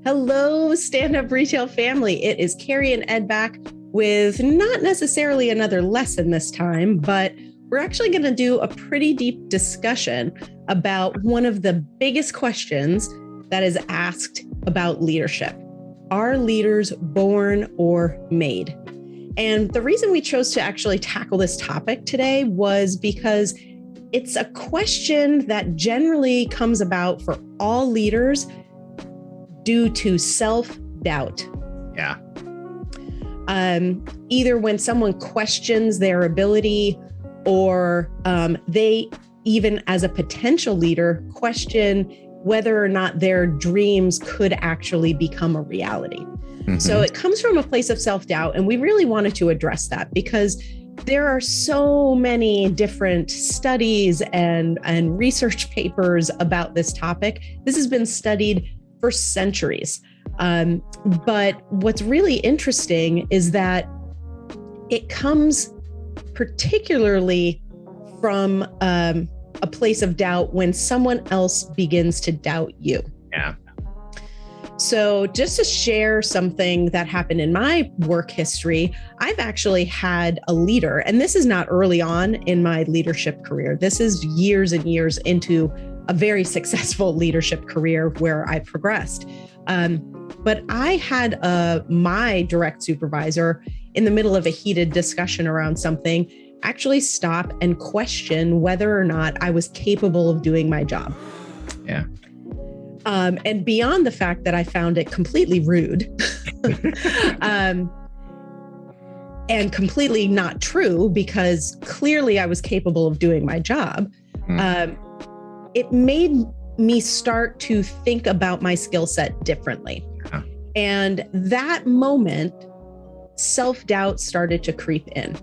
Hello, Stand Up Retail family. It is Carrie and Ed back with not necessarily another lesson this time, but we're actually going to do a pretty deep discussion about one of the biggest questions that is asked about leadership. Are leaders born or made? And the reason we chose to actually tackle this topic today was because it's a question that generally comes about for all leaders due to self-doubt. Yeah. Either when someone questions their ability or they, even as a potential leader, question whether or not their dreams could actually become a reality. Mm-hmm. So it comes from a place of self-doubt. And we really wanted to address that because there are so many different studies and research papers about this topic. This has been studied for centuries. But what's really interesting is that it comes particularly from a place of doubt when someone else begins to doubt you. Yeah. So just to share something that happened in my work history, I've actually had a leader, and this is not early on in my leadership career. This is years and years into a very successful leadership career where I progressed. But I had my direct supervisor in the middle of a heated discussion around something actually stop and question whether or not I was capable of doing my job. Yeah. And beyond the fact that I found it completely rude and completely not true, because clearly I was capable of doing my job, it made me start to think about my skill set differently. Yeah. And that moment, self-doubt started to creep in.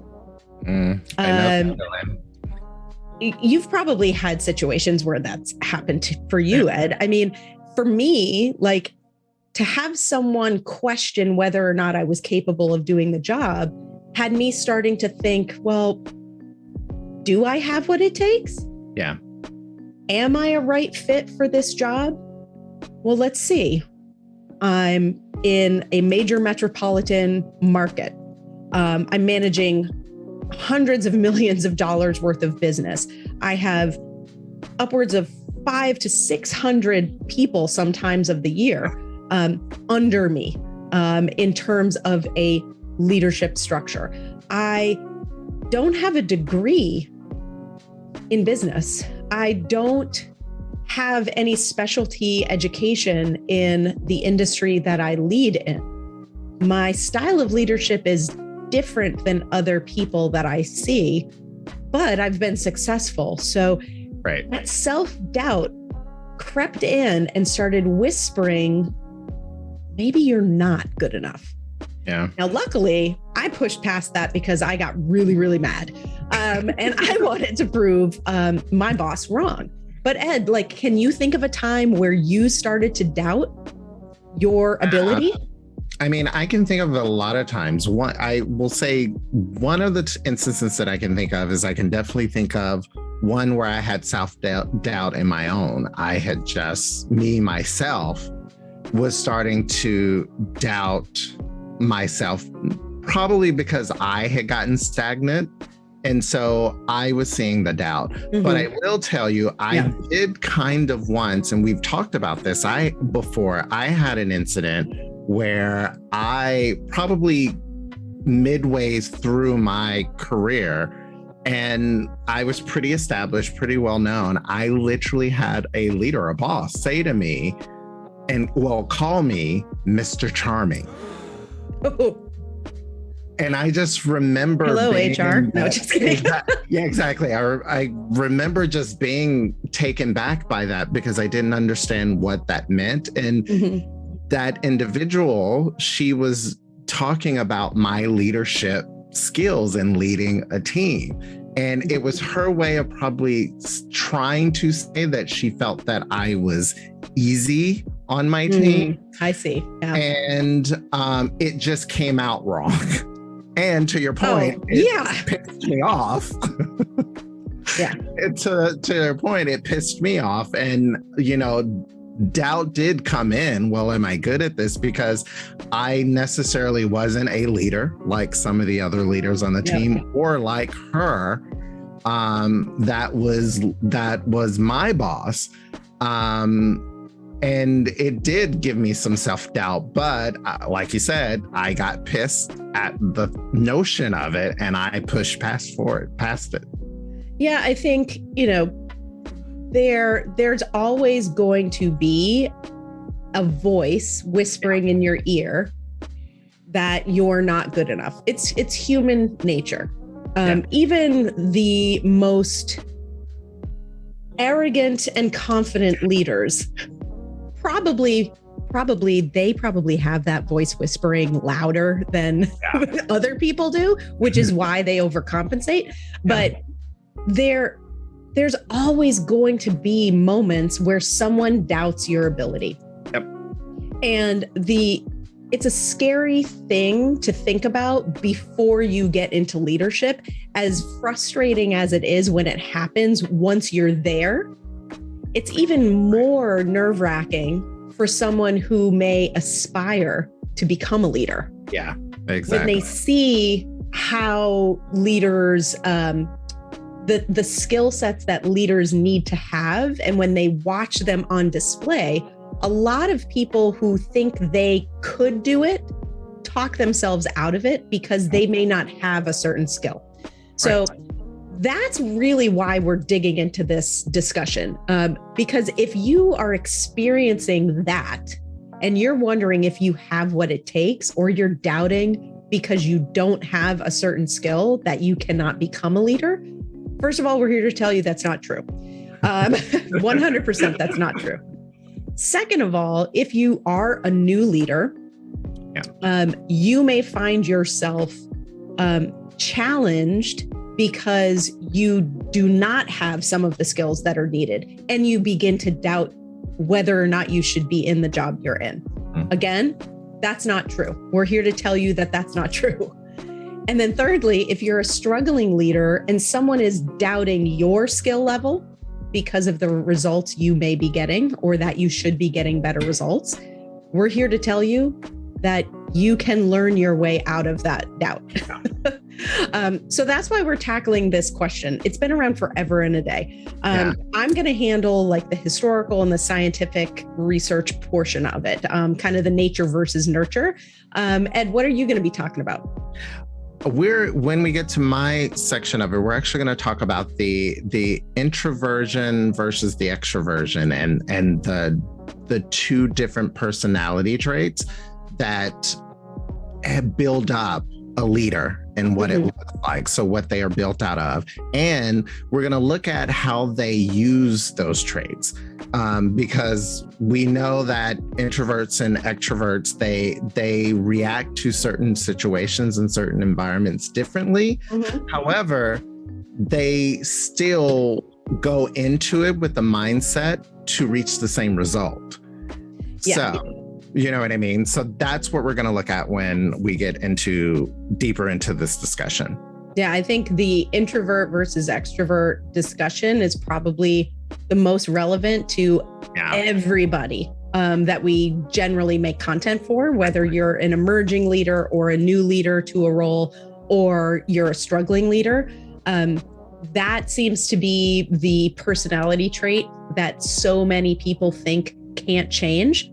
I know. You've probably had situations where that's happened for you, Ed. I mean, for me, like to have someone question whether or not I was capable of doing the job had me starting to think, well, do I have what it takes? Yeah. Am I a right fit for this job? Well, let's see. I'm in a major metropolitan market. I'm managing hundreds of millions of dollars worth of business. I have upwards of 500 to 600 people sometimes of the year under me in terms of a leadership structure. I don't have a degree in business. I don't have any specialty education in the industry that I lead in. My style of leadership is different than other people that I see, but I've been successful. So that self-doubt crept in and started whispering, maybe you're not good enough. Yeah. Now, luckily, I pushed past that because I got really, really mad. And I wanted to prove my boss wrong. But Ed, like, can you think of a time where you started to doubt your ability? I mean, I can think of a lot of times. I will say one of the instances that I can think of is I can definitely think of one where I had self-doubt in my own. I had myself was starting to doubt myself, probably because I had gotten stagnant. And so I was seeing the doubt. Mm-hmm. But I will tell you, I did kind of once, and we've talked about this before, I had an incident where I probably midway through my career, and I was pretty established, pretty well known. I literally had a leader, a boss, say to me, call me Mr. Charming. And I just remember. Hello, HR. No, just kidding. Yeah, exactly. I remember just being taken back by that because I didn't understand what that meant. And that individual, she was talking about my leadership skills in leading a team. And it was her way of probably trying to say that she felt that I was easy on my team. I see. Yeah. And it just came out wrong. And to your point, it pissed me off. Yeah. To your point, it pissed me off. And, doubt did come in. Well, am I good at this? Because I necessarily wasn't a leader like some of the other leaders on the team, or like her. That was my boss. And it did give me some self-doubt, but like you said, I got pissed at the notion of it and I pushed past it. Yeah, I think, there's always going to be a voice whispering in your ear that you're not good enough. It's human nature. Even the most arrogant and confident leaders probably have that voice whispering louder than other people do, which is why they overcompensate. But there's always going to be moments where someone doubts your ability. And it's a scary thing to think about before you get into leadership, as frustrating as it is when it happens. Once you're there, it's even more nerve-wracking for someone who may aspire to become a leader. Yeah, exactly. When they see how leaders, the skill sets that leaders need to have, and when they watch them on display, a lot of people who think they could do it talk themselves out of it because they may not have a certain skill. So that's really why we're digging into this discussion. Because if you are experiencing that and you're wondering if you have what it takes, or you're doubting because you don't have a certain skill that you cannot become a leader, first of all, we're here to tell you that's not true. 100% that's not true. Second of all, if you are a new leader, you may find yourself challenged because you do not have some of the skills that are needed, and you begin to doubt whether or not you should be in the job you're in. Again, that's not true. We're here to tell you that that's not true. And then thirdly, if you're a struggling leader and someone is doubting your skill level because of the results you may be getting, or that you should be getting better results, we're here to tell you that you can learn your way out of that doubt. So that's why we're tackling this question. It's been around forever and a day. I'm going to handle like the historical and the scientific research portion of it, kind of the nature versus nurture. Ed, what are you going to be talking about? When we get to my section of it, we're actually going to talk about the introversion versus the extroversion, and the two different personality traits that build up a leader and what it looks like. So what they are built out of. And we're going to look at how they use those traits. Because we know that introverts and extroverts, they react to certain situations and certain environments differently. However, they still go into it with the mindset to reach the same result. So, you know what I mean? So that's what we're going to look at when we get deeper into this discussion. Yeah, I think the introvert versus extrovert discussion is probably the most relevant to everybody that we generally make content for, whether you're an emerging leader or a new leader to a role, or you're a struggling leader. That seems to be the personality trait that so many people think can't change.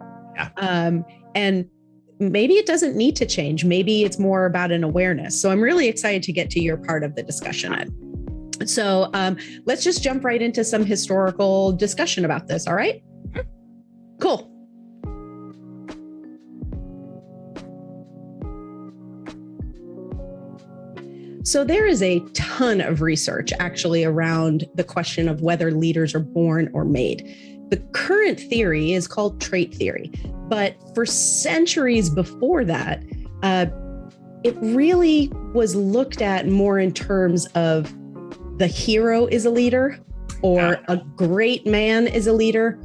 And maybe it doesn't need to change. Maybe it's more about an awareness. So I'm really excited to get to your part of the discussion, Ed. So let's just jump right into some historical discussion about this. All right? Cool. So there is a ton of research actually around the question of whether leaders are born or made. The current theory is called trait theory, but for centuries before that, it really was looked at more in terms of the hero is a leader, or a great man is a leader,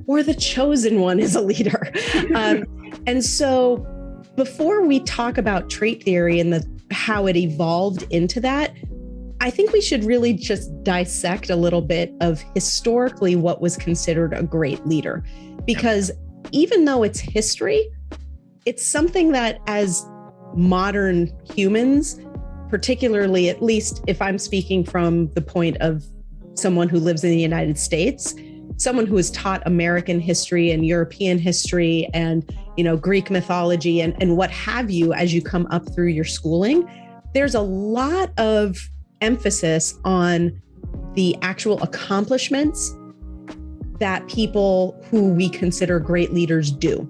or the chosen one is a leader. And so before we talk about trait theory and how it evolved into that, I think we should really just dissect a little bit of historically what was considered a great leader. because even though it's history, it's something that as modern humans, particularly, at least if I'm speaking from the point of someone who lives in the United States, someone who is taught American history and European history and, Greek mythology and what have you, as you come up through your schooling, there's a lot of emphasis on the actual accomplishments that people who we consider great leaders do.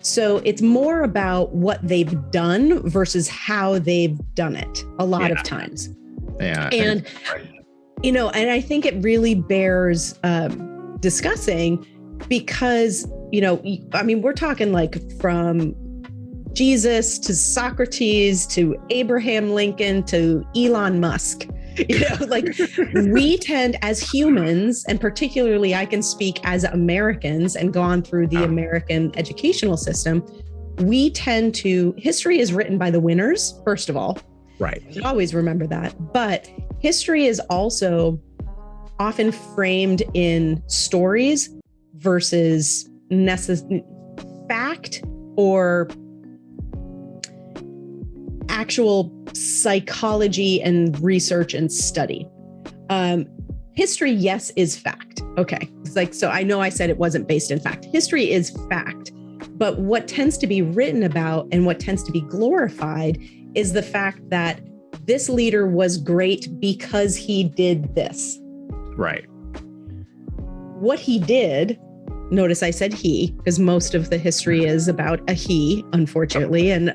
So it's more about what they've done versus how they've done it a lot of times. Yeah. And, and I think it really bears discussing because, we're talking like from Jesus to Socrates to Abraham Lincoln to Elon Musk. We tend as humans, and particularly I can speak as Americans and gone through the American educational system, we tend to, history is written by the winners, first of all. Right. You should always remember that. But history is also often framed in stories versus fact or actual psychology and research and study. History, yes, is fact. Okay. It's like, so I know I said it wasn't based in fact. History is fact. But what tends to be written about and what tends to be glorified is the fact that this leader was great because he did this. Right. What he did, notice I said he, because most of the history is about a he, unfortunately. And,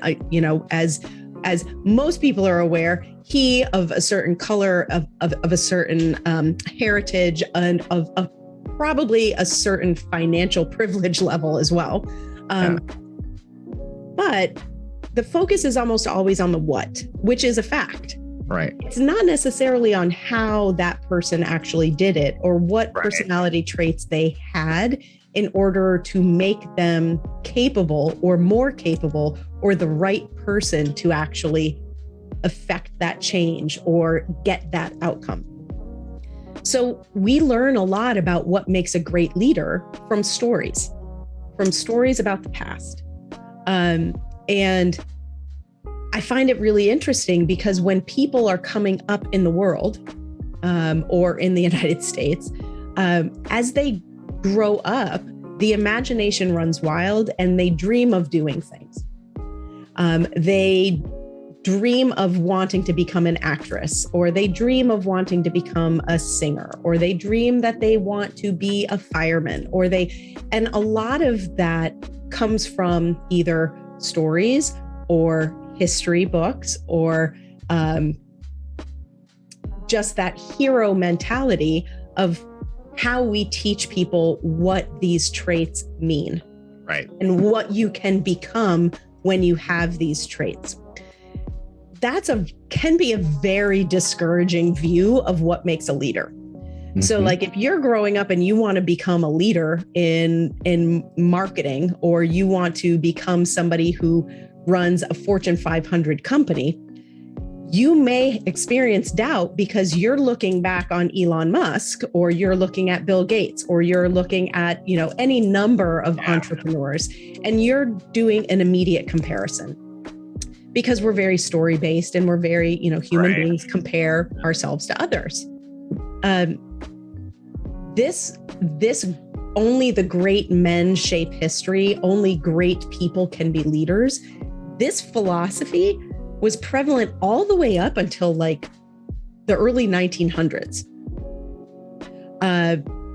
as most people are aware, he of a certain color, of a certain heritage, and of probably a certain financial privilege level as well. But the focus is almost always on the what, which is a fact. Right. It's not necessarily on how that person actually did it or what personality traits they had in order to make them capable or more capable or the right person to actually affect that change or get that outcome. So we learn a lot about what makes a great leader from stories about the past. And I find it really interesting because when people are coming up in the world or in the United States, as they grow up, the imagination runs wild and they dream of doing things. They dream of wanting to become an actress, or they dream of wanting to become a singer, or they dream that they want to be a fireman, and a lot of that comes from either stories or history books or just that hero mentality of how we teach people what these traits mean. Right. And what you can become when you have these traits. Can be a very discouraging view of what makes a leader. Mm-hmm. So like if you're growing up and you want to become a leader in marketing, or you want to become somebody who runs a Fortune 500 company, you may experience doubt because you're looking back on Elon Musk, or you're looking at Bill Gates, or you're looking at, any number of entrepreneurs, and you're doing an immediate comparison because we're very story based and we're very, human beings compare ourselves to others. This only the great men shape history. Only great people can be leaders. This philosophy was prevalent all the way up until like the early 1900s.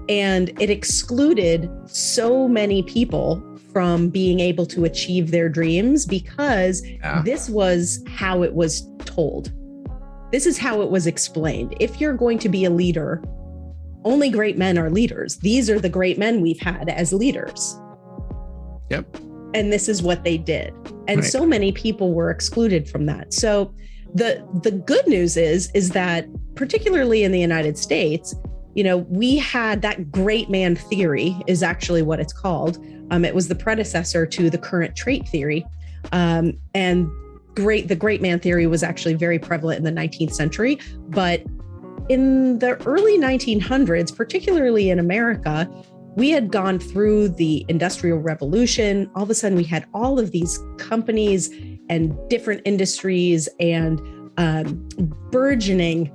And it excluded so many people from being able to achieve their dreams because this was how it was told. This is how it was explained. If you're going to be a leader, only great men are leaders. These are the great men we've had as leaders. Yep. And this is what they did. And so many people were excluded from that. So the good news is that particularly in the United States, we had that great man theory is actually what it's called. It was the predecessor to the current trait theory. And the great man theory was actually very prevalent in the 19th century. But in the early 1900s, particularly in America, we had gone through the Industrial Revolution. All of a sudden, we had all of these companies and different industries and burgeoning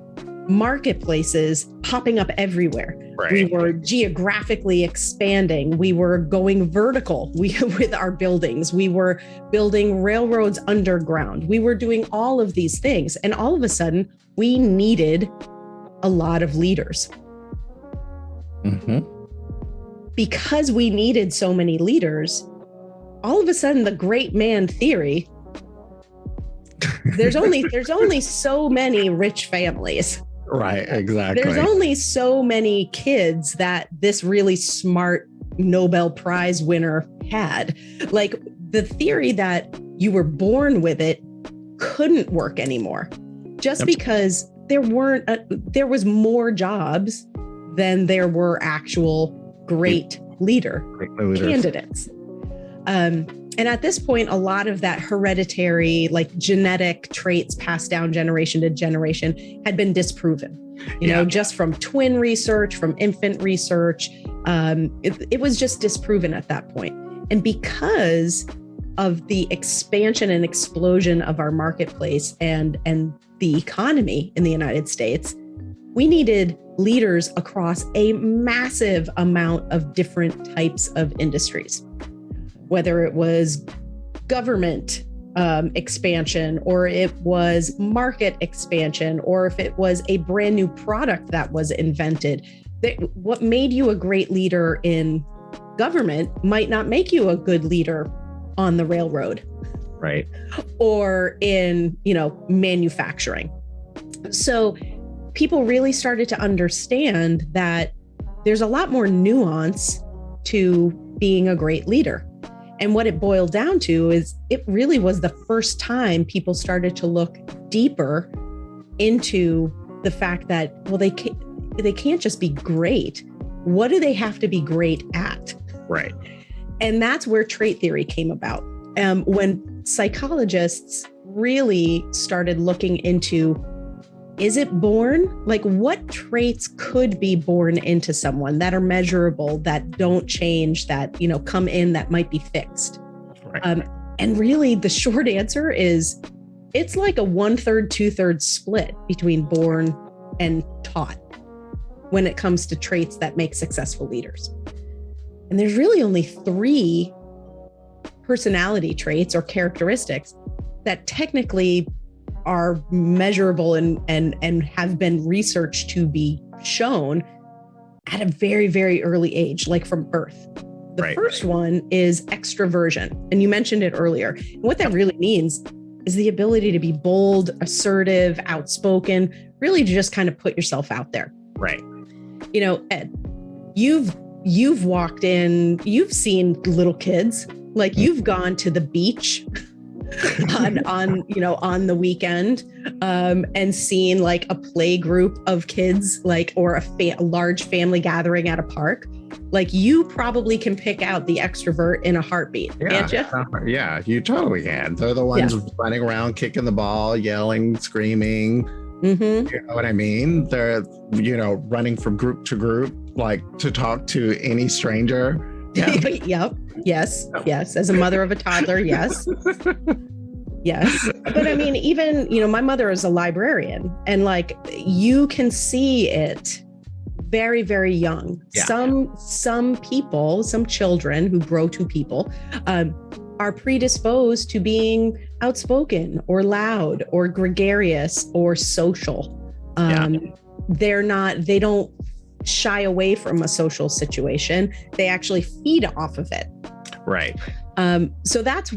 marketplaces popping up everywhere. Right. We were geographically expanding. We were going vertical with our buildings. We were building railroads underground. We were doing all of these things. And all of a sudden, we needed a lot of leaders. Mm-hmm. Because we needed so many leaders, all of a sudden, the great man theory, there's only so many rich families. Right, exactly. There's only so many kids that this really smart Nobel Prize winner had. Like, the theory that you were born with it couldn't work anymore, just because there was more jobs than there were actual great leader candidates. And at this point, a lot of that hereditary, like genetic traits passed down generation to generation had been disproven, you know, just from twin research, from infant research. It was just disproven at that point. And because of the expansion and explosion of our marketplace and the economy in the United States, we needed leaders across a massive amount of different types of industries. Whether it was government expansion, or it was market expansion, or if it was a brand new product that was invented. What made you a great leader in government might not make you a good leader on the railroad. Right. Or in, manufacturing. So people really started to understand that there's a lot more nuance to being a great leader. And what it boiled down to is it really was the first time people started to look deeper into the fact that, well, they can't just be great. What do they have to be great at? Right. And that's where trait theory came about. When psychologists really started looking into, is it born? Like, what traits could be born into someone that are measurable, that don't change, that, come in, that might be fixed? Right. And really the short answer is it's like a 1/3, 2/3 split between born and taught when it comes to traits that make successful leaders. And there's really only 3 personality traits or characteristics that technically are measurable and have been researched to be shown at a very, very early age, like from birth. The first one is extroversion. And you mentioned it earlier. And what that really means is the ability to be bold, assertive, outspoken, really to just kind of put yourself out there. Right. Ed, you've walked in, you've seen little kids, like you've gone to the beach on the weekend and seen like a play group of kids, like, or a large family gathering at a park. Like, you probably can pick out the extrovert in a heartbeat, can't you? Yeah, you totally can. They're the ones running around, kicking the ball, yelling, screaming. Mm-hmm. You know what I mean? They're, running from group to group, like to talk to any stranger. Yeah. Yep. Yes. As a mother of a toddler, yes. Yes. But I mean, even, my mother is a librarian, and like, you can see it very, very young. Yeah. Some people, some children who grow to people are predisposed to being outspoken or loud or gregarious or social. They don't shy away from a social situation. They actually feed off of it. Right. So that's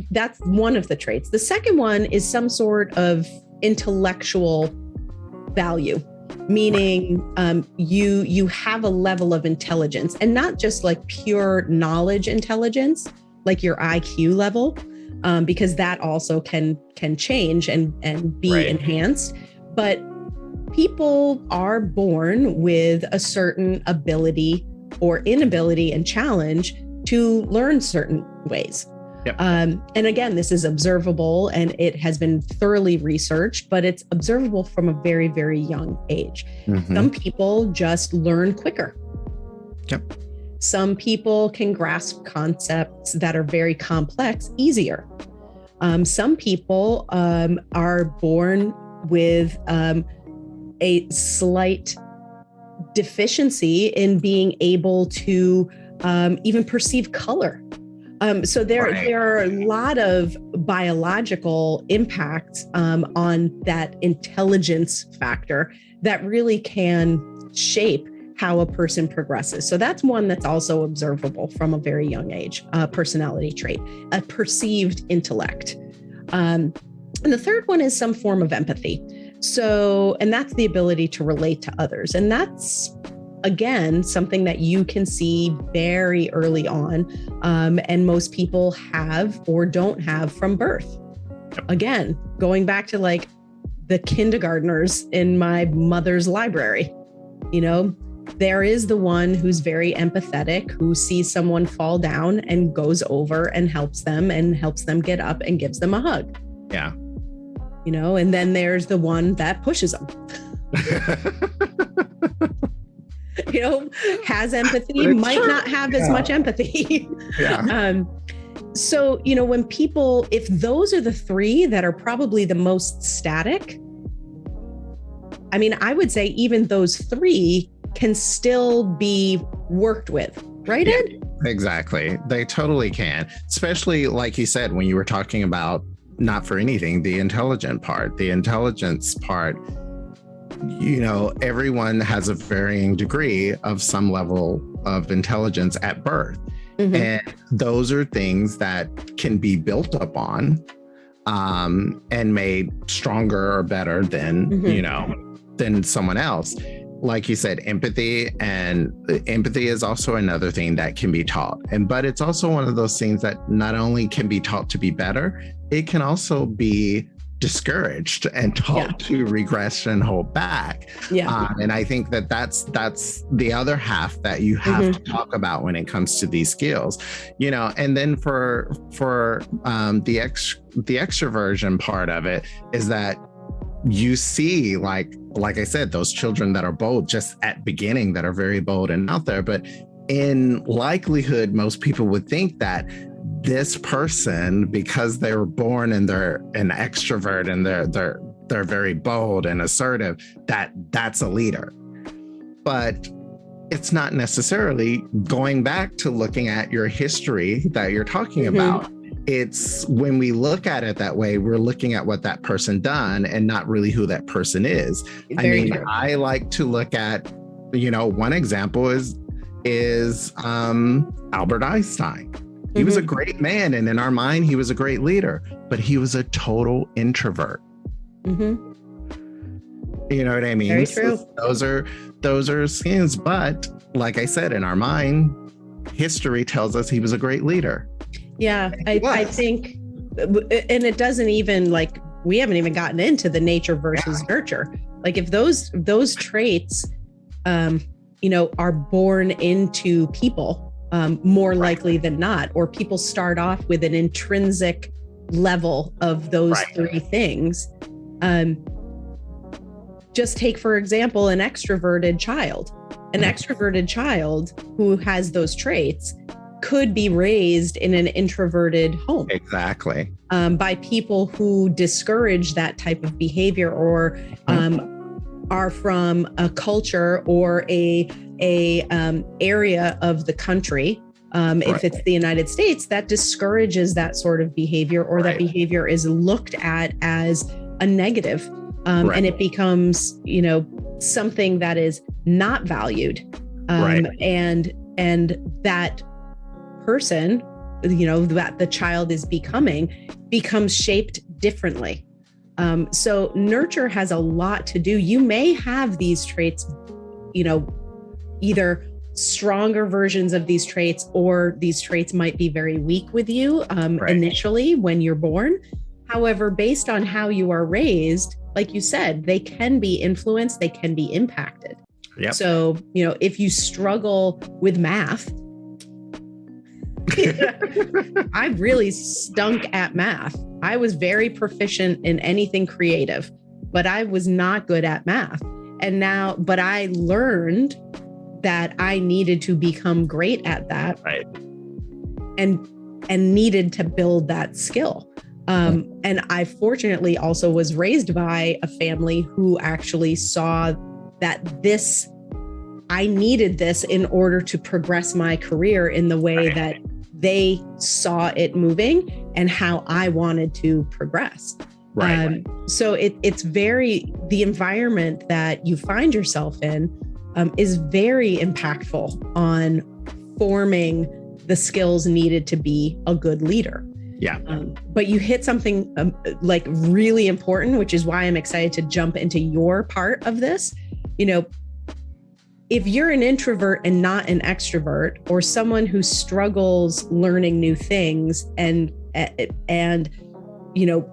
one of the traits. The second one is some sort of intellectual value, meaning you have a level of intelligence, and not just like pure knowledge intelligence, like your IQ level, because that also can change and be enhanced. But people are born with a certain ability or inability and challenge to learn certain ways. Yep. And again, this is observable and it has been thoroughly researched, but it's observable from a very, very young age. Mm-hmm. Some people just learn quicker. Yep. Some people can grasp concepts that are very complex easier. Some people are born with a slight deficiency in being able to even perceive color. So there are a lot of biological impacts on that intelligence factor that really can shape how a person progresses. So that's one that's also observable from a very young age, personality trait, a perceived intellect. And the third one is some form of empathy. So, and that's the ability to relate to others. And that's, again, something that you can see very early on. And most people have or don't have from birth. Again, going back to like the kindergartners in my mother's library, you know, there is the one who's very empathetic, who sees someone fall down and goes over and helps them get up and gives them a hug. Yeah. You know, and then there's the one that pushes them. You know, has empathy, might not have as much empathy. Yeah. So, you know, when people, if those are the three that are probably the most static, I mean, I would say even those three can still be worked with, right, Ed? Exactly. They totally can. Especially like you said, when you were talking about, not for anything, the intelligence part, you know, everyone has a varying degree of some level of intelligence at birth. Mm-hmm. And those are things that can be built upon and made stronger or better than, mm-hmm. you know, than someone else. Like you said, empathy is also another thing that can be taught. But it's also one of those things that not only can be taught to be better, it can also be discouraged and taught to regress and hold back. And I think that's the other half that you have mm-hmm. to talk about when it comes to these skills, you know. And then for the extroversion part of it is that you see, like I said, those children that are bold just at beginning, that are very bold and out there. But in likelihood, most people would think that this person, because they were born and they're an extrovert and they're very bold and assertive, that's a leader. But it's not necessarily. Going back to looking at your history that you're talking mm-hmm. about. It's when we look at it that way, we're looking at what that person done and not really who that person is. Very true. I like to look at, you know, one example is Albert Einstein. He mm-hmm. was a great man, and in our mind, he was a great leader, but he was a total introvert. Mm-hmm. You know what I mean? Very true. So those are skins, but like I said, in our mind, history tells us he was a great leader. Yeah, I think, and it doesn't even, like, we haven't even gotten into the nature versus nurture. Like, if those traits, you know, are born into people, more likely than not, or people start off with an intrinsic level of those three things. Just take, for example, an extroverted child. An extroverted child who has those traits could be raised in an introverted home. Exactly. By people who discourage that type of behavior, or are from a culture or a area of the country. If it's the United States, that discourages that sort of behavior, or that behavior is looked at as a negative. And it becomes, you know, something that is not valued. And that person, you know, that the child is becomes shaped differently. So nurture has a lot to do. You may have these traits, you know, either stronger versions of these traits, or these traits might be very weak with you initially when you're born. However, based on how you are raised, like you said, they can be influenced, they can be impacted. Yep. So, you know, if you struggle with math, I really stunk at math. I was very proficient in anything creative, but I was not good at math. But I learned that I needed to become great at that. Right. And needed to build that skill. And I fortunately also was raised by a family who actually saw that I needed this in order to progress my career in the way that they saw it moving and how I wanted to progress. Right. So it's the environment that you find yourself in is very impactful on forming the skills needed to be a good leader. Yeah. But you hit something like really important, which is why I'm excited to jump into your part of this. If you're an introvert and not an extrovert, or someone who struggles learning new things and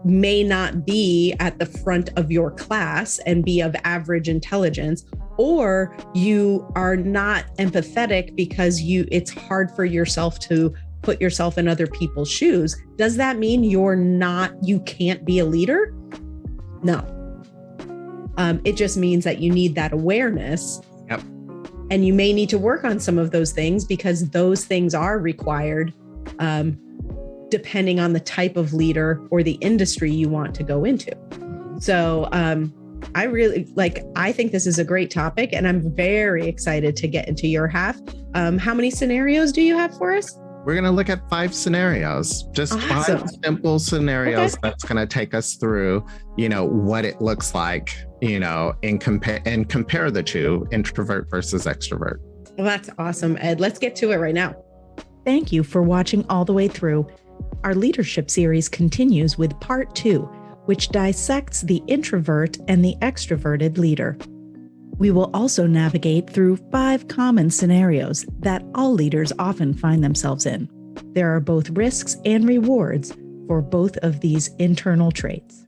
may not be at the front of your class and be of average intelligence, or you are not empathetic because it's hard for yourself to put yourself in other people's shoes, does that mean you can't be a leader? No. It just means that you need that awareness. Yep. And you may need to work on some of those things because those things are required depending on the type of leader or the industry you want to go into. So I think this is a great topic, and I'm very excited to get into your half. How many scenarios do you have for us? We're going to look at 5 scenarios, just Awesome. 5 simple scenarios that's going to take us through, what it looks like, and compare the two, introvert versus extrovert. Well, that's awesome, Ed. Let's get to it right now. Thank you for watching all the way through. Our leadership series continues with part 2, which dissects the introvert and the extroverted leader. We will also navigate through 5 common scenarios that all leaders often find themselves in. There are both risks and rewards for both of these internal traits.